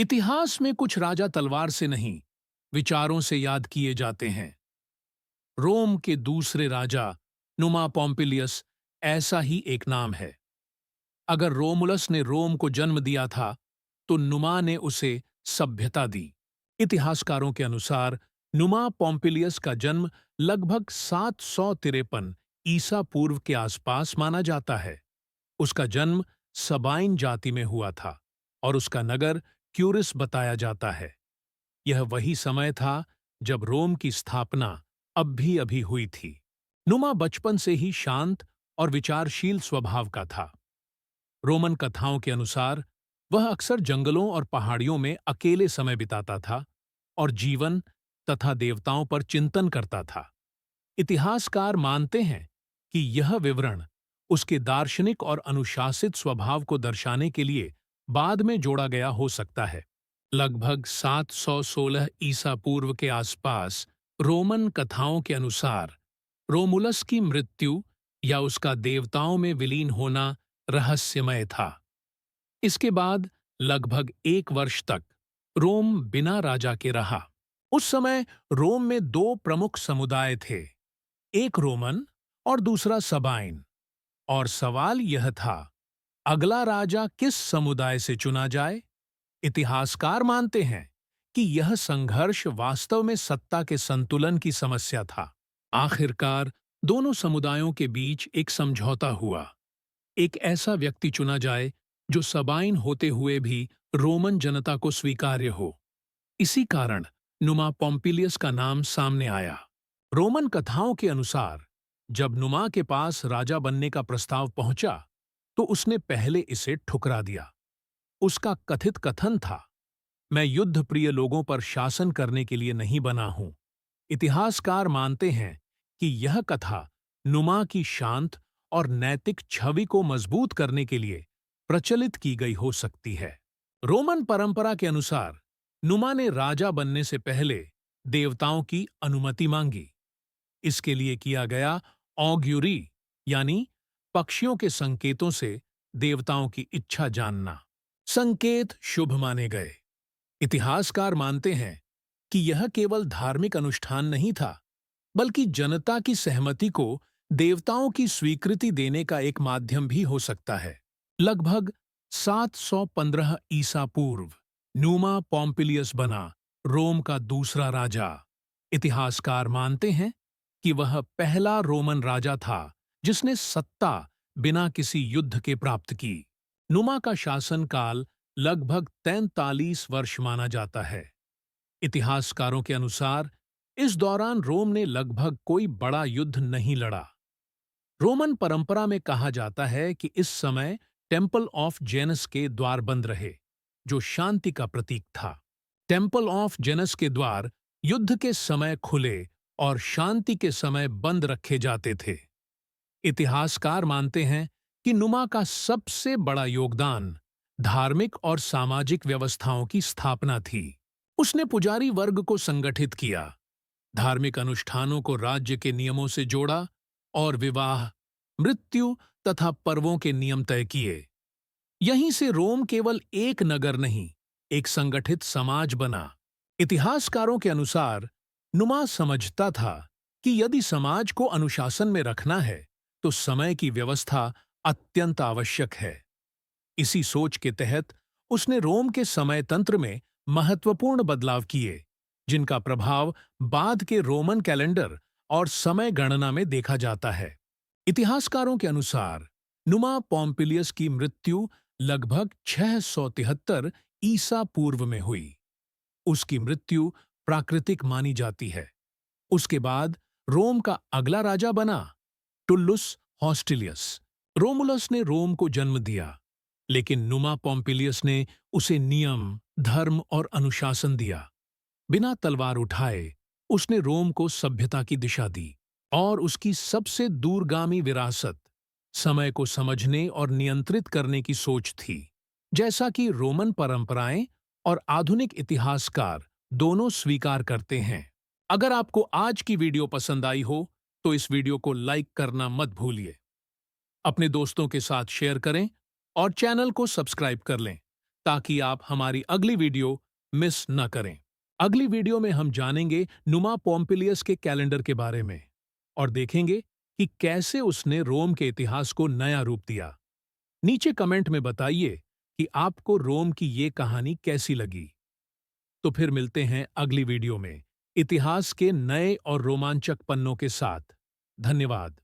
इतिहास में कुछ राजा तलवार से नहीं, विचारों से याद किए जाते हैं। रोम के दूसरे राजा नुमा पॉम्पिलियस ऐसा ही एक नाम है। अगर रोमुलस ने रोम को जन्म दिया था, तो नुमा ने उसे सभ्यता दी। इतिहासकारों के अनुसार नुमा पॉम्पिलियस का जन्म लगभग 753 ईसा पूर्व के आसपास माना जाता है। उसका जन्म सबाइन जाति में हुआ था और उसका नगर क्यूरिस बताया जाता है। यह वही समय था जब रोम की स्थापना अभी अभी हुई थी। नुमा बचपन से ही शांत और विचारशील स्वभाव का था। रोमन कथाओं के अनुसार वह अक्सर जंगलों और पहाड़ियों में अकेले समय बिताता था और जीवन तथा देवताओं पर चिंतन करता था। इतिहासकार मानते हैं कि यह विवरण उसके दार्शनिक और अनुशासित स्वभाव को दर्शाने के लिए बाद में जोड़ा गया हो सकता है। लगभग 716 ईसा पूर्व के आसपास रोमन कथाओं के अनुसार रोमुलस की मृत्यु या उसका देवताओं में विलीन होना रहस्यमय था। इसके बाद लगभग 1 वर्ष तक रोम बिना राजा के रहा। उस समय रोम में दो प्रमुख समुदाय थे, एक रोमन और दूसरा सबाइन। और सवाल यह था, अगला राजा किस समुदाय से चुना जाए? इतिहासकार मानते हैं कि यह संघर्ष वास्तव में सत्ता के संतुलन की समस्या था। आखिरकार दोनों समुदायों के बीच एक समझौता हुआ। एक ऐसा व्यक्ति चुना जाए जो सबाइन होते हुए भी रोमन जनता को स्वीकार्य हो। इसी कारण नुमा पॉम्पिलियस का नाम सामने आया। रोमन कथाओं के अनुसार जब नुमा के पास राजा बनने का प्रस्ताव पहुंचा, तो उसने पहले इसे ठुकरा दिया। उसका कथित कथन था, मैं युद्ध प्रिय लोगों पर शासन करने के लिए नहीं बना हूं। इतिहासकार मानते हैं कि यह कथा नुमा की शांत और नैतिक छवि को मजबूत करने के लिए प्रचलित की गई हो सकती है। रोमन परंपरा के अनुसार नुमा ने राजा बनने से पहले देवताओं की अनुमति मांगी। इसके लिए किया गया ऑग्युरी यानी पक्षियों के संकेतों से देवताओं की इच्छा जानना। संकेत शुभ माने गए। इतिहासकार मानते हैं कि यह केवल धार्मिक अनुष्ठान नहीं था, बल्कि जनता की सहमति को देवताओं की स्वीकृति देने का एक माध्यम भी हो सकता है। लगभग 715 ईसा पूर्व नुमा पॉम्पिलियस बना रोम का दूसरा राजा। इतिहासकार मानते हैं कि वह पहला रोमन राजा था जिसने सत्ता बिना किसी युद्ध के प्राप्त की। नुमा का शासनकाल लगभग 43 वर्ष माना जाता है। इतिहासकारों के अनुसार इस दौरान रोम ने लगभग कोई बड़ा युद्ध नहीं लड़ा। रोमन परंपरा में कहा जाता है कि इस समय टेम्पल ऑफ जेनस के द्वार बंद रहे, जो शांति का प्रतीक था। टेम्पल ऑफ जेनस के द्वार युद्ध के समय खुले और शांति के समय बंद रखे जाते थे। इतिहासकार मानते हैं कि नुमा का सबसे बड़ा योगदान धार्मिक और सामाजिक व्यवस्थाओं की स्थापना थी। उसने पुजारी वर्ग को संगठित किया, धार्मिक अनुष्ठानों को राज्य के नियमों से जोड़ा और विवाह, मृत्यु तथा पर्वों के नियम तय किए। यहीं से रोम केवल एक नगर नहीं, एक संगठित समाज बना। इतिहासकारों के अनुसार नुमा समझता था कि यदि समाज को अनुशासन में रखना है, तो समय की व्यवस्था अत्यंत आवश्यक है। इसी सोच के तहत उसने रोम के समय तंत्र में महत्वपूर्ण बदलाव किए, जिनका प्रभाव बाद के रोमन कैलेंडर और समय गणना में देखा जाता है। इतिहासकारों के अनुसार नुमा पॉम्पिलियस की मृत्यु लगभग 673 ईसा पूर्व में हुई। उसकी मृत्यु प्राकृतिक मानी जाती है। उसके बाद रोम का अगला राजा बना टुल्लुस हॉस्टिलियस। रोमुलस ने रोम को जन्म दिया, लेकिन नुमा पॉम्पिलियस ने उसे नियम, धर्म और अनुशासन दिया। बिना तलवार उठाए उसने रोम को सभ्यता की दिशा दी, और उसकी सबसे दूरगामी विरासत समय को समझने और नियंत्रित करने की सोच थी। जैसा कि रोमन परंपराएं और आधुनिक इतिहासकार दोनों स्वीकार करते हैं। अगर आपको आज की वीडियो पसंद आई हो, तो इस वीडियो को लाइक करना मत भूलिए। अपने दोस्तों के साथ शेयर करें और चैनल को सब्सक्राइब कर लें, ताकि आप हमारी अगली वीडियो मिस न करें। अगली वीडियो में हम जानेंगे नुमा पोम्पिलियस के कैलेंडर के बारे में और देखेंगे कि कैसे उसने रोम के इतिहास को नया रूप दिया। नीचे कमेंट में बताइए कि आपको रोम की ये कहानी कैसी लगी। तो फिर मिलते हैं अगली वीडियो में इतिहास के नए और रोमांचक पन्नों के साथ। धन्यवाद।